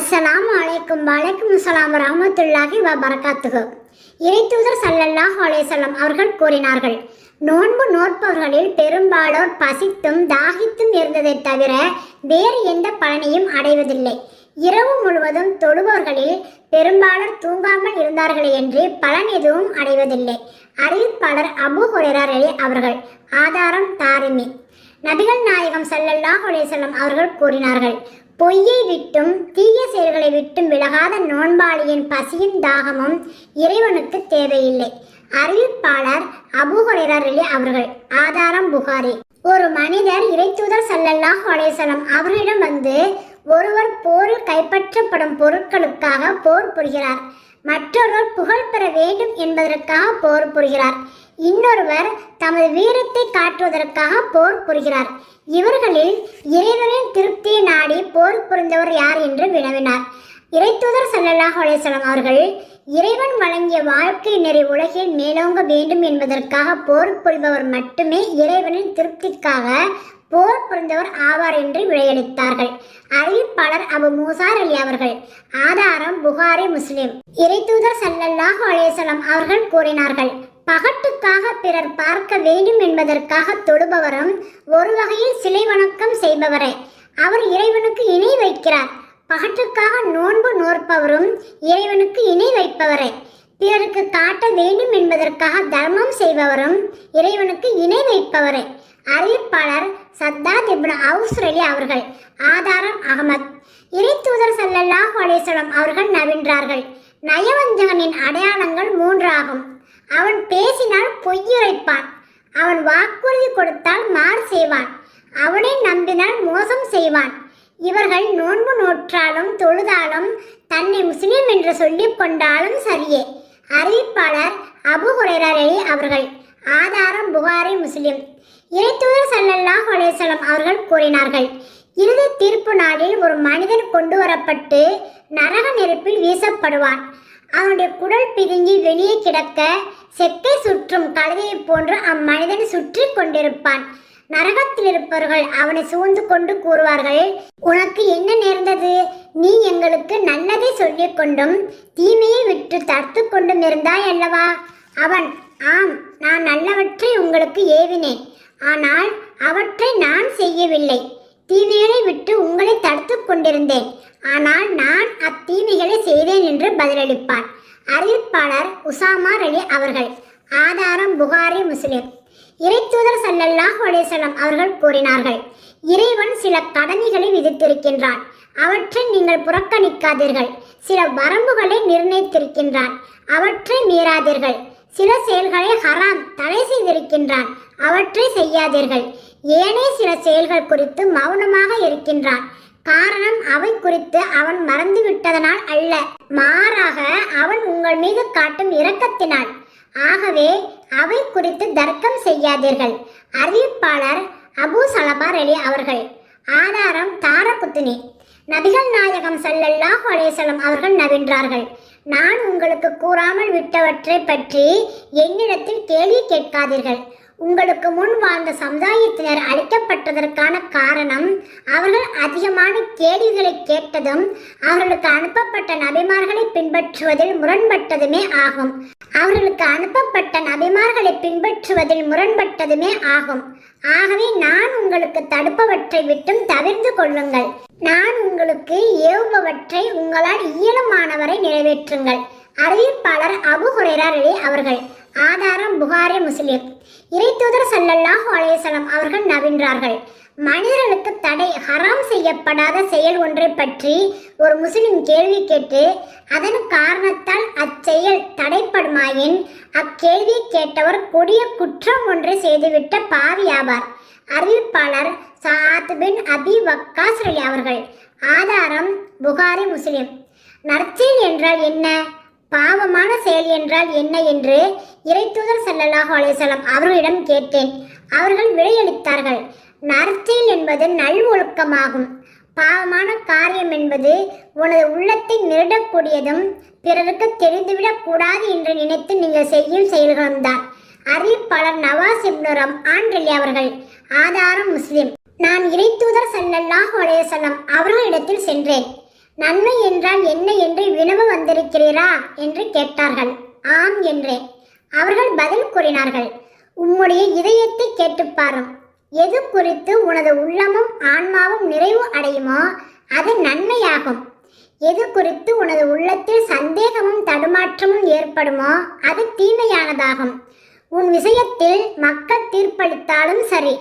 அஸ்ஸலாமு அலைக்கும் வலைக்கும் அஸ்ஸலாம் வரஹ்மத்துல்லாஹி வபரகாத்துஹு. இறைத்தூதர் ஸல்லல்லாஹு அலைஹி வஸல்லம் அவர்கள் கூறினார்கள், நோன்பு நோற்பவர்களில் பெரும்பாலோர் பசித்தும் தாகித்தும் இருந்ததை தவிர வேறு எந்த பலனையும் அடைவதில்லை. இரவு முழுவதும் தொழுபவர்களில் பெரும்பாலோர் தூங்காமல் இருந்தார்களே என்று பலன் எதுவும் அடைவதில்லை. அறிவிப்பாளர் அபூ ஹுரைரா அவர்கள். ஆதாரம் தாரிமி. நபிகள் நாயகம் ஸல்லல்லாஹு அலைஹி வஸல்லம் அவர்கள் கூறினார்கள், பொய்யை விட்டும் தீய செயல்களை விட்டும் விலகாத நோன்பாளியின் பசியும் தாகமும் இறைவனுக்கு தேவையில்லை. அறிவிப்பாளர் அபூ ஹுரைரா அவர்கள். ஆதாரம் புகாரி. ஒரு மனிதர் இறைத்தூதர் ஸல்லல்லாஹு அலைஹி வஸல்லம் அவர்களிடம் வந்து, ஒருவர் போரில் கைப்பற்றப்படும் பொருட்களுக்காக போர் புரிகிறார், மற்றொருவர் புகழ் பெற வேண்டும் என்பதற்காக போர் புரிகிறார், இன்னொருவர் தமது வீரத்தை காட்டுவதற்காக போர் புரிகிறார். இவர்களில் இறைவனின் திருப்தியை நாடி போர் புரிந்தவர் யார் என்று வினவினார். இறைத்தூதர் ஸல்லல்லாஹு அலைஹி வஸல்லம் அவர்கள், இறைவன் வழங்கிய வாழ்க்கை நெறி உலகில் மேலோங்க வேண்டும் என்பதற்காக போர் புரிபவர் மட்டுமே இறைவனின் திருப்திக்காக போர் புரிந்தவர் ஆவார் என்று விடையளித்தார்கள். அறிவிப்பாளர் அபு மூசா அவர்கள். ஆதாரம் புகாரி, முஸ்லிம். இறைத்தூதர் ஸல்லல்லாஹு அலைஹி வஸல்லம் அவர்கள் கூறினார்கள், பகட்டுக்காக பிறர் பார்க்க வேண்டும் என்பதற்காக தொழுபவரும் ஒரு வகையில் சிலை வணக்கம் செய்பவரே. அவர் இறைவனுக்கு இணை வைக்கிறார். பகட்டுக்காக நோன்பு நோற்பவரும் இறைவனுக்கு இணை வைப்பவரே. பிறருக்கு காட்ட வேண்டும் என்பதற்காக தர்மம் செய்பவரும் இறைவனுக்கு இணை வைப்பவரே. அறிவிப்பாளர் சத்தாத் இப்னு அவுஸ் அவர்கள். ஆதாரம் அகமத். இறைத்தூதர் ஸல்லல்லாஹு அலைஹி வஸல்லம் அவர்கள் நவின்றார்கள், நயவஞ்சகனின் அடையாளங்கள் 3 ஆகும். அவன் பேசினால் பொய்யுரைப்பான், அவன் வாக்குறுதி கொடுத்தால் மாறு செய்வான், அவனை நம்பினால் மோசம் செய்வான். இவர்கள் நோன்பு நோற்றாலும் தொழுதாலும் தன்னை முஸ்லிம் என்று சொல்லிக் கொண்டாலும் சரியே. அறிவிப்பாளர் அபூ ஹுரைரா அவர்கள். ஆதாரம் புகாரி, முஸ்லிம். இறைத்தூதர் ஸல்லல்லாஹு அலைஹி வஸல்லம் அவர்கள் கூறினார்கள், இறுதி தீர்ப்பு நாளில் ஒரு மனிதன் கொண்டு வரப்பட்டு நரக நெருப்பில் வீசப்படுவான். அவனுடைய குடல் பிதுங்கி வெளியே கிடக்க செக்கை சுற்றும் கழுதையை போன்று அம்மனிதன் சுற்றி கொண்டிருப்பான். நரகத்தில் இருப்பவர்கள் அவனை சூழ்ந்து கொண்டு கூறுவார்கள், உனக்கு என்ன நேர்ந்தது? நீ எங்களுக்கு நல்லதை சொல்லிக் கொண்டும் தீமையை விட்டு தடுத்து கொண்டும் இருந்தாய் அல்லவா? அவன், ஆம், நான் நல்லவற்றை உங்களுக்கு ஏவினேன், ஆனால் அவற்றை நான் செய்யவில்லை. தீமைகளை விட்டு உங்களை தடுத்து கொண்டிருந்தேன், ஆனால் நான் அத்தீமைகளை செய்தேன் என்று பதிலளிப்பான். அறிவிப்பாளர் உசாமா அவர்கள். ஆதாரம் புகாரி, முஸ்லிம். இறைத்தூதர் ஸல்லல்லாஹு அலைஹி வஸல்லம் அவர்கள் கூறினார்கள், இறைவன் சில கடமைகளை விதித்திருக்கின்றான், அவற்றை நீங்கள் புறக்கணிக்காதீர்கள். சில வரம்புகளை நிர்ணயித்திருக்கின்றான், அவற்றை மீறாதீர்கள். சில செயல்களை ஹராம் தடை செய்திருக்கின்றான், அவற்றை செய்யாதீர்கள். ஏனைய சில செயல்கள் குறித்து மௌனமாக இருக்கின்றான். காரணம் அவை குறித்து அவன் மறந்துவிட்டதனால் அல்ல, மாறாக அவன் உங்கள் மீது காட்டும் இரக்கத்தினால். ஆகவே அவை குறித்து தர்க்கம் செய்யாதீர்கள். அறிவிப்பாளர் அபூ சலபா அவர்கள். ஆதாரம் தாரகுத்னி. நபிகள் நாயகம் ஸல்லல்லாஹு அலைஹி வஸல்லம் அவர்கள் நவின்றார்கள், நான் உங்களுக்கு கூறாமல் விட்டவற்றை பற்றி என்னிடத்தில் கேள்வி கேட்காதீர்கள். உங்களுக்கு முன் வாழ்ந்த சமுதாயத்தினர் அழிக்கப்பட்டதற்கான காரணம் அவர்கள் அதிகமான கேள்விகளை கேட்டதும் அவர்களுக்கு அனுப்பப்பட்ட நபிமார்களை பின்பற்றுவதில் முரண்பட்டதுமே ஆகும். ஆகவே நான் உங்களுக்கு தடுப்பவற்றை விட்டும் தவிர்த்து கொள்ளுங்கள். நான் உங்களுக்கு ஏவுபவற்றை உங்களால் இயலுமானவரை நிறைவேற்றுங்கள். அறிவிப்பாளர் அபூ ஹுரைரா அவர்கள். ஆதாரம் புகாரி, முஸ்லிம். இறைத்தூதர் ஸல்லல்லாஹு அலைஹி வஸல்லம் அவர்கள் நவின்றார்கள், மனிதர்களுக்கு தடை ஹராம் செய்யப்படாத செயல் ஒன்றை பற்றி ஒரு முஸ்லிம் கேள்வி கேட்டு அதன் காரணத்தால் அச்செயல் தடைப்படுமாயின் அக்கேள்வி கேட்டவர் கொடிய குற்றம் ஒன்றை செய்துவிட்ட பாவியாவார். அறிவிப்பாளர் சஅத் பின் அபி வக்காஸ் அவர்கள். ஆதாரம் புகாரி, முஸ்லிம். நற்செயல் என்றால் என்ன, பாவமான செயல் என்றால் என்ன என்று இறைத்தூதர் ஸல்லல்லாஹு அலைஹி வஸல்லம் அவர்களிடம் கேட்டேன். அவர்கள் விடையளித்தார்கள், நற்செயல் என்பது நல்வொழுக்கமாகும். பாவமான காரியம் என்பது உனது உள்ளத்தை நிரடக்கூடியதும் பிறருக்கு தெரிந்துவிடக் கூடாது என்று நினைத்து நீங்கள் செய்யும் செயல்களும் தான். அறிவிப்பாளர் நவாஸ் இப்னு ரம்ஆன் அவர்கள். ஆதாரம் முஸ்லிம். நான் இறைத்தூதர் ஸல்லல்லாஹு அலைஹி வஸல்லம் அவர்களிடத்தில் சென்றேன். நன்மை என்றால் என்ன என்று வினவ வந்திருக்கிறீரா என்று கேட்டார்கள். ஆம் என்றேன். அவர்கள் பதில் கூறினார்கள், உம்முடைய இதயத்தை கேட்டுப்பாரும். எது குறித்து உனது உள்ளமும் ஆன்மாவும் நிறைவு அடையுமோ அது நன்மையாகும். எது குறித்து உனது உள்ளத்தில் சந்தேகமும் தடுமாற்றமும் ஏற்படுமோ அது தீமையானதாகும். உன் விஷயத்தில் மக்கள் தீர்ப்பளித்தாலும் சரி,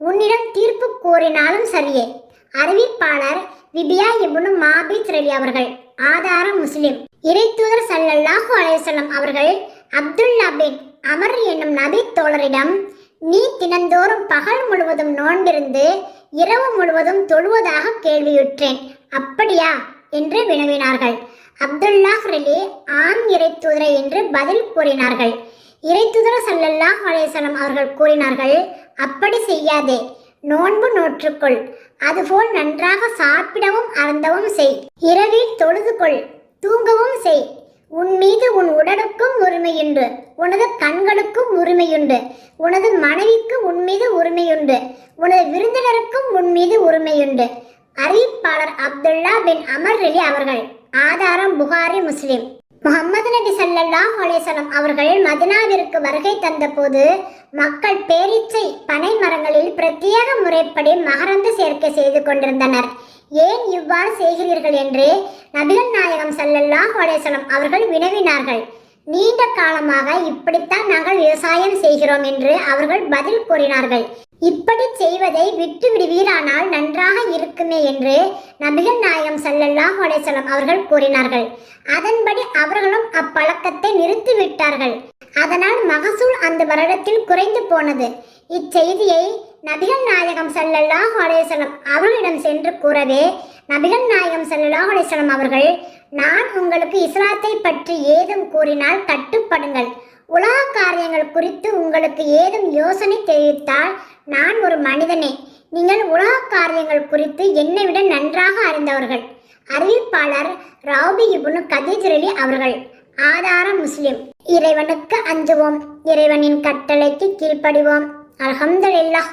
உன்னிடம் தீர்ப்பு கோரினாலும் சரியே. அறிவிப்பாளர் விபியா இப்னு மாபித் ரலி அவர்கள். ஆதாரம் முஸ்லிம். இறைத்தூதர் ஸல்லல்லாஹு அலைஹி வஸல்லம் அவர்கள் அப்துல்லா பின் அமர் என்னும் நபி தோழரிடம், நீ தினந்தோறும் பகல் முழுவதும் நோன்பிருந்து இரவு முழுவதும் தொழுவதாக கேள்வியுற்றேன், அப்படியா என்று வினவினார்கள். அப்துல்லா ரலி ஆம் இறைத்தூதரை என்று பதில் கூறினார்கள். இறைத்தூதர் ஸல்லல்லாஹு அலைஹி வஸல்லம் அவர்கள் கூறினார்கள், அப்படி செய்யாதே, நோன்பு நோற்றுக்கொள். அதுபோல் நன்றாக சாப்பிடவும் அருந்தவும் செய். இரவில் தொழுது கொள், தூங்கவும் செய். உன் மீது உன் உடலுக்கும் உரிமையுண்டு, உனது கண்களுக்கும் உரிமையுண்டு, உனது மனைவிக்கு உன் மீது உரிமையுண்டு, உனது விருந்தினருக்கும் உன் மீது உரிமையுண்டு. அறிவிப்பாளர் அப்துல்லா பின் அமர் ரலி அவர்கள். ஆதாரம் புகாரி முஸ்லிம். முஹம்மது நபி ஸல்லல்லாஹு அலைஹி வஸல்லம் அவர்கள் மதீனாவிற்கு வருகை தந்தபோது மக்கள் பேரீச்சை பனை மரங்களில் பிரத்யேக முறைப்படி மகரந்த சேர்க்கை செய்து கொண்டிருந்தனர். ஏன் இவ்வாறு செய்கிறீர்கள் என்று நபிகள் நாயகம் ஸல்லல்லாஹு அலைஹி வஸல்லம் அவர்கள் வினவினார்கள். நீண்ட காலமாக இப்படித்தான் நாங்கள் விவசாயம் செய்கிறோம் என்று அவர்கள் பதில் கூறினார்கள். இப்படி செய்வதை விட்டு விடுவீரானால் நன்றாக இருக்குமே என்று நபிகள் நாயகம் ஸல்லல்லாஹு அலைஹி வஸல்லம் அவர்கள் கூறினார்கள். அதன்படி அவர்களும் அப்பழக்கத்தை நிறுத்திவிட்டார்கள். அதனால் மகசூல் அந்த வருடத்தில் குறைந்து போனது. இச்செய்தியை நபிகள் நாயகம் ஸல்லல்லாஹு அலைஹி வஸல்லம் அவர்களிடம் சென்று கூறவே நபிகள் நாயகம் ஸல்லல்லாஹு அலைஹி வஸல்லம் அவர்கள், நான் உங்களுக்கு இஸ்லாத்தை பற்றி ஏதும் கூறினால் கட்டுப்படுங்கள். உலக காரியங்கள் குறித்து உங்களுக்கு ஏதும் யோசனை தெரிவித்தால் நான் ஒரு மனிதனே. நீங்கள் உலக காரியங்கள் குறித்து என்னை விட நன்றாக அறிந்தவர்கள். அறிவிப்பாளர் ரௌபி இப்னு கதீஜ் ரலி அவர்கள். ஆதாரம் முஸ்லிம். இறைவனுக்கு அஞ்சுவோம், இறைவனின் கட்டளைக்கு கீழ்ப்படிவோம். அல்ஹம்துலில்லாஹ்.